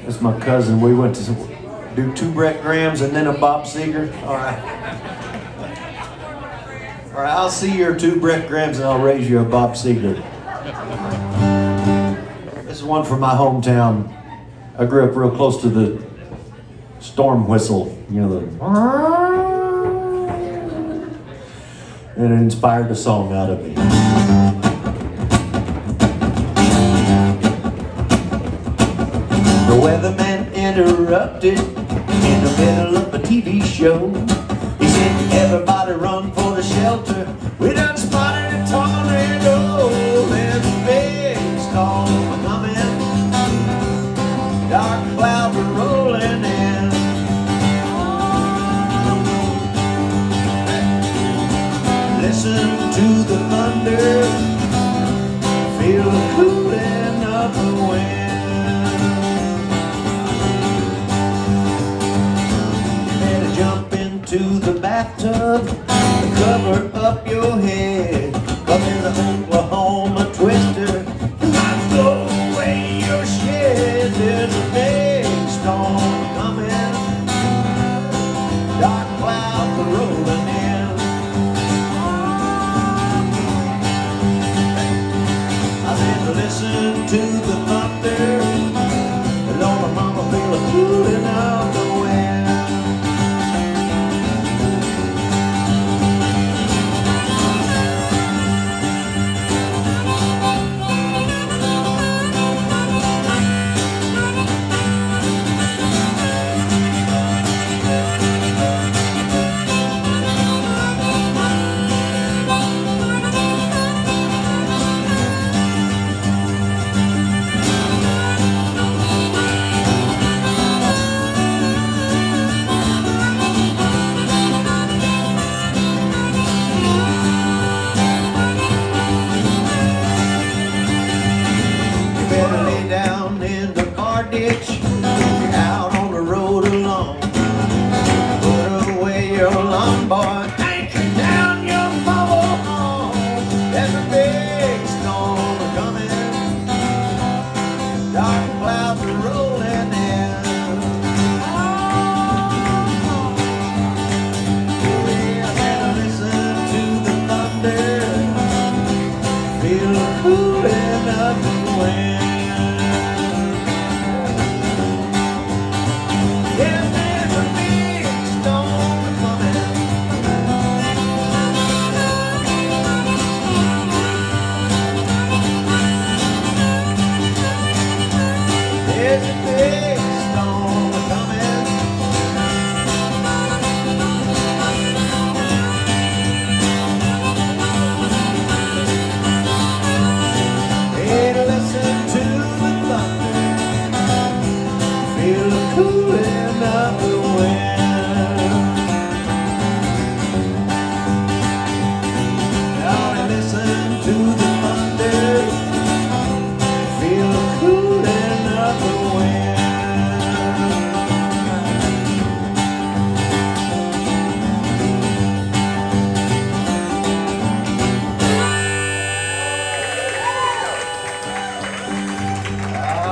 That's my cousin. We went to do 2 Bret Grahams and then a Bob Seger. All right. All right, I'll see your 2 Bret Grahams and I'll raise you a Bob Seger. This is one from my hometown. I grew up real close to the storm whistle, you know, and it inspired a song out of me. The weatherman interrupted in the middle of a TV show. He said, everybody run for the shelter. We done spotted a tornado. There's a big storm coming. Dark clouds are rolling in. Listen to the thunder. Feel the cooling of the wind. To the bathtub, cover up your head. Come in the Oklahoma twister, you might blow away your shed. There's a big storm coming, dark clouds are rolling in. I said, listen to the thunder, Lord, mama feel a cooling of the wind. Ditch, if you're out on the road alone, put away your lawn, boy, anchor down your mobile home. There's a big storm coming, dark clouds are rolling in. Yeah, better listen to the thunder, feel the cooling of the wind. There's a